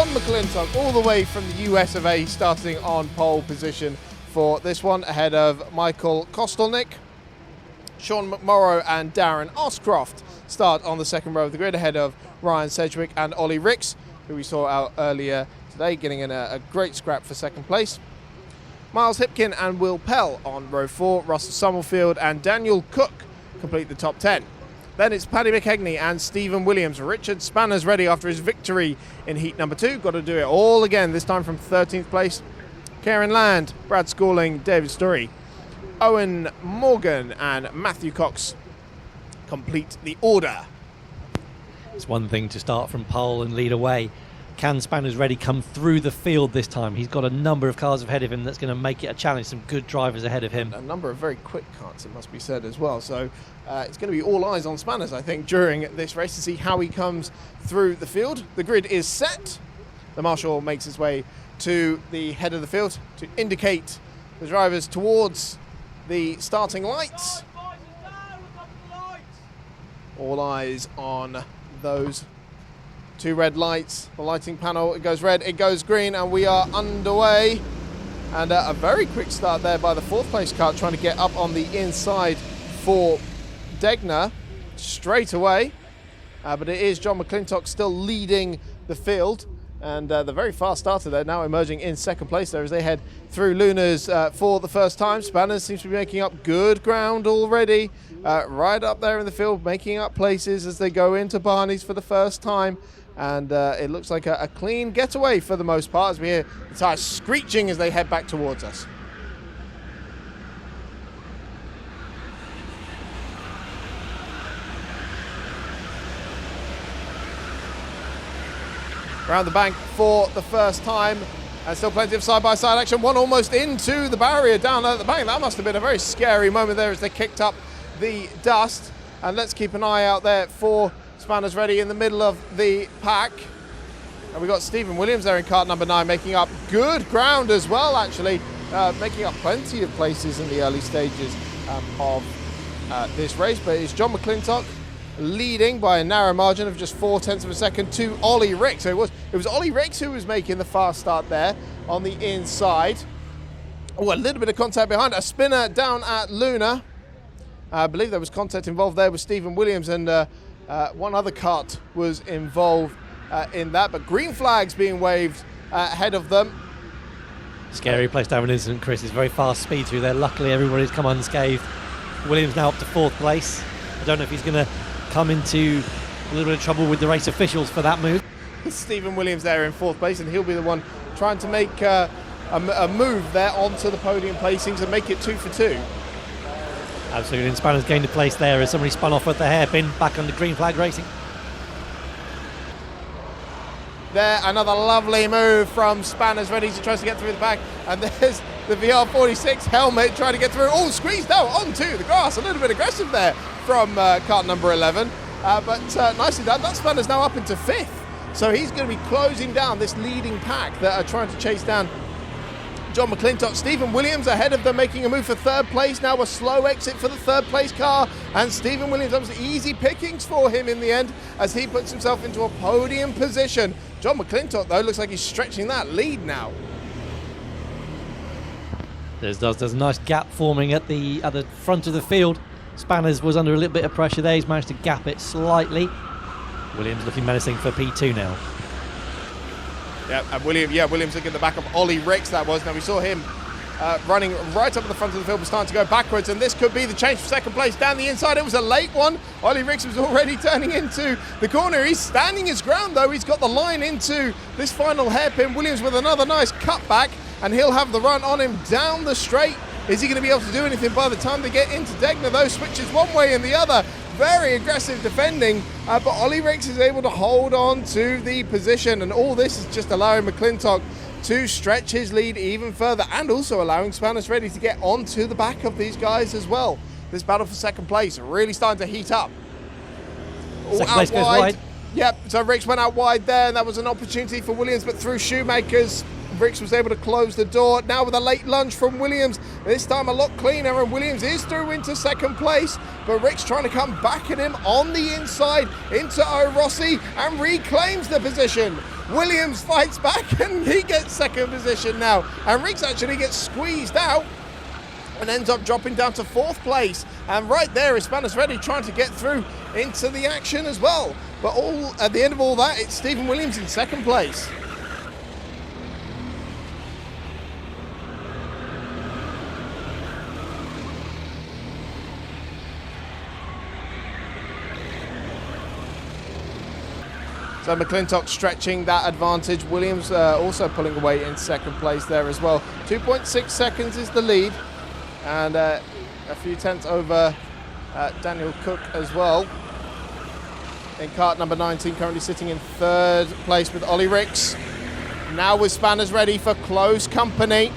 John McClintock, all the way from the US of A, starting on pole position for this one, ahead of Michael Kostelnik. Sean McMorrow and Darren Oscroft start on the second row of the grid, ahead of Ryan Sedgwick and Ollie Ricks, who we saw out earlier today, getting in a great scrap for second place. Miles Hipkin and Will Pell on row 4, Russell Summerfield and Daniel Cook complete the top 10. Then it's Paddy McKegney and Stephen Williams. Richard Spanner's ready after his victory in heat number 2. Got to do it all again, this time from 13th place. Karen Land, Brad Scorling, David Story, Owen Morgan and Matthew Cox complete the order. It's one thing to start from pole and lead away. Can Spanner's ready come through the field this time? He's got a number of cars ahead of him that's going to make it a challenge. Some good drivers ahead of him. A number of very quick carts, it must be said as well. So it's going to be all eyes on Spanners, I think, during this race to see how he comes through the field. The grid is set. The marshal makes his way to the head of the field to indicate the drivers towards the starting lights. All eyes on those 2 red lights. The lighting panel, it goes red, it goes green, and we are underway. And a very quick start there by the 4th place car, trying to get up on the inside for Degner straight away. But it is John McClintock still leading the field. And the very fast starter there, now emerging in second place there as they head through Luna's for the first time. Spanners seems to be making up good ground already. Right up there in the field, making up places as they go into Barney's for the first time. And it looks like a clean getaway for the most part, as we hear the tyres screeching as they head back towards us. Around the bank for the first time, and still plenty of side-by-side action. One almost into the barrier down at the bank. That must have been a very scary moment there as they kicked up the dust. And let's keep an eye out there for Spanners ready in the middle of the pack. And we've got Stephen Williams there in cart number 9, making up good ground as well, actually. Making up plenty of places in the early stages of this race. But it's John McClintock leading by a narrow margin of just 0.4 of a second to Ollie Ricks. So it was Ollie Ricks who was making the fast start there on the inside. Oh, a little bit of contact behind. A spinner down at Luna. I believe there was contact involved there with Stephen Williams, and one other kart was involved in that. But green flags being waved ahead of them. Scary place to have an incident, Chris. It's very fast speed through there. Luckily, everybody's come unscathed. Williams now up to 4th place. I don't know if he's going to come into a little bit of trouble with the race officials for that move. Stephen Williams there in 4th place, and he'll be the one trying to make a move there onto the podium placings and make it 2 for 2. Absolutely, and Spanner's gained a place there as somebody spun off at the hairpin, back on the green flag racing. There, another lovely move from Spanners ready to try to get through the back, and there's the VR46 helmet trying to get through. Oh, squeezed out onto the grass, a little bit aggressive there from kart number 11, but nicely done. That Spanner's now up into 5th, so he's going to be closing down this leading pack that are trying to chase down John McClintock. Stephen Williams ahead of them, making a move for 3rd place. Now a slow exit for the 3rd place car, and Stephen Williams, that was easy pickings for him in the end as he puts himself into a podium position. John McClintock, though, looks like he's stretching that lead now. There's a nice gap forming at the front of the field. Spanners was under a little bit of pressure there. He's managed to gap it slightly. Williams looking menacing for P2 now. Yeah, and Williams looking at the back of Ollie Ricks, that was. Now we saw him running right up at the front of the field, but starting to go backwards, and this could be the change for second place. Down the inside, it was a late one. Ollie Ricks was already turning into the corner. He's standing his ground, though. He's got the line into this final hairpin. Williams with another nice cutback, and he'll have the run on him down the straight. Is he going to be able to do anything by the time they get into Degner, though? Switches one way and the other. Very aggressive defending, but Ollie Ricks is able to hold on to the position, and all this is just allowing McClintock to stretch his lead even further, and also allowing Spanners ready to get onto the back of these guys as well. This battle for second place really starting to heat up. Second place goes wide. Yep, so Ricks went out wide there, and that was an opportunity for Williams, but through Shoemakers, Ricks was able to close the door. Now with a late lunge from Williams, this time a lot cleaner, and Williams is through into second place, but Ricks trying to come back at him on the inside into O'Rossi and reclaims the position. Williams fights back and he gets second position now. And Riggs actually gets squeezed out and ends up dropping down to fourth place. And right there is Spanners Ready trying to get through into the action as well. But all at the end of all that, it's Stephen Williams in second place. So McClintock stretching that advantage. Williams also pulling away in second place there as well. 2.6 seconds is the lead, and a few tenths over Daniel Cook as well. In cart number 19, currently sitting in third place with Ollie Ricks. Now with Spanners Ready for close company.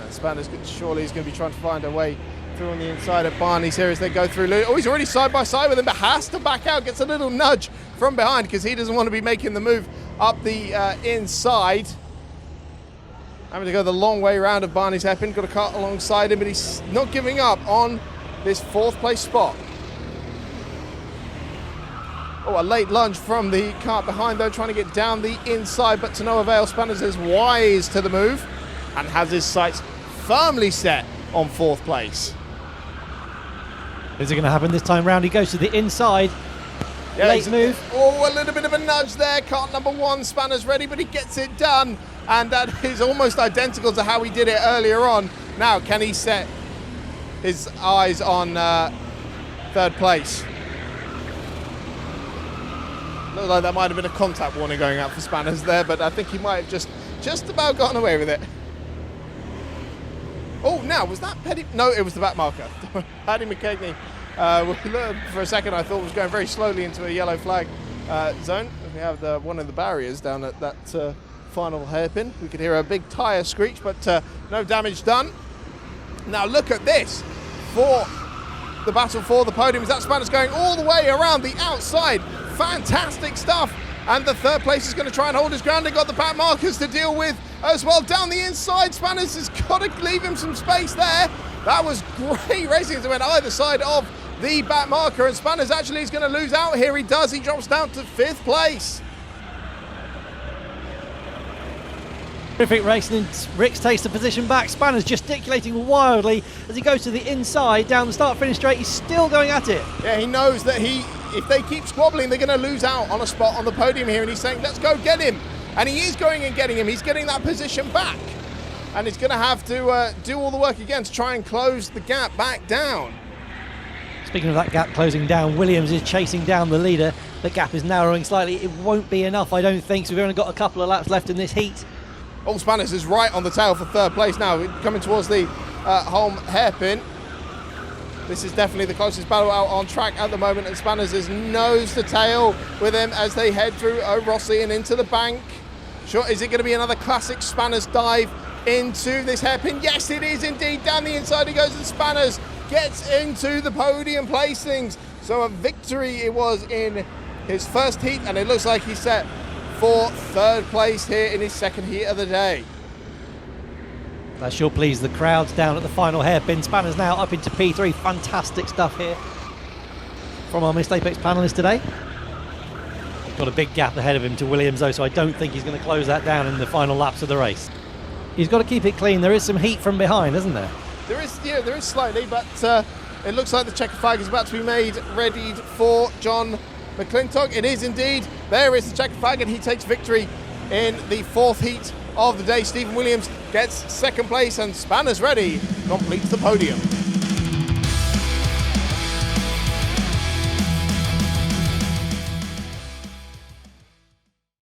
And Spanners surely is going to be trying to find a way through on the inside of Barney's here as they go through. Oh, he's already side by side with him, but has to back out. Gets a little nudge from behind because he doesn't want to be making the move up the inside. Having to go the long way around of Barney's hairpin. Got a cart alongside him, but he's not giving up on this fourth place spot. Oh, a late lunge from the cart behind though, trying to get down the inside, but to no avail. Spanners is wise to the move and has his sights firmly set on fourth place. Is it going to happen this time round? He goes to the inside. Yeah, late move. Oh, a little bit of a nudge there. Cart number 1, Spanners Ready, but he gets it done. And that is almost identical to how he did it earlier on. Now, can he set his eyes on third place? Looks like that might have been a contact warning going out for Spanners there, but I think he might have just about gotten away with it. Oh, now, was that Paddy? No, it was the back marker. Paddy McKegney, for a second, I thought was going very slowly into a yellow flag zone. We have one of the barriers down at that final hairpin. We could hear a big tyre screech, but no damage done. Now, look at this. For the battle for the podium, is that Spanners going all the way around the outside. Fantastic stuff. And the third place is going to try and hold his ground. They got the back markers to deal with as well. Down the inside, Spanners has got to leave him some space there. That was great racing as it went either side of the back marker. And Spanners actually is going to lose out here. He does. He drops down to 5th place. Terrific racing, and Ricks takes the position back. Spanners gesticulating wildly as he goes to the inside down the start-finish straight. He's still going at it. Yeah, he knows that if they keep squabbling, they're going to lose out on a spot on the podium here, and he's saying, let's go get him. And he is going and getting him. He's getting that position back. And he's going to have to do all the work again to try and close the gap back down. Speaking of that gap closing down, Williams is chasing down the leader. The gap is narrowing slightly. It won't be enough, I don't think, so we've only got a couple of laps left in this heat. All Spanners is right on the tail for third place now, coming towards the home hairpin. This is definitely the closest battle out on track at the moment, and Spanners is nose to tail with him as they head through Rossi and into the bank. Sure, is it going to be another classic Spanners dive into this hairpin? Yes, it is indeed. Down the inside he goes, and Spanners gets into the podium placings. So a victory it was in his first heat, and it looks like he's set for third place here in his second heat of the day. That sure pleased the crowds down at the final hairpin. Spanners now up into P3. Fantastic stuff here from our Missed Apex panelist today. Got a big gap ahead of him to Williams though, so I don't think he's going to close that down in the final laps of the race. He's got to keep it clean. There is some heat from behind, isn't there? There is slightly, but it looks like the checker flag is about to be made ready for John McClintock. It is indeed. There is the checker flag, and he takes victory in the 4th heat of the day. Stephen Williams gets 2nd place, and Spanners Ready completes the podium.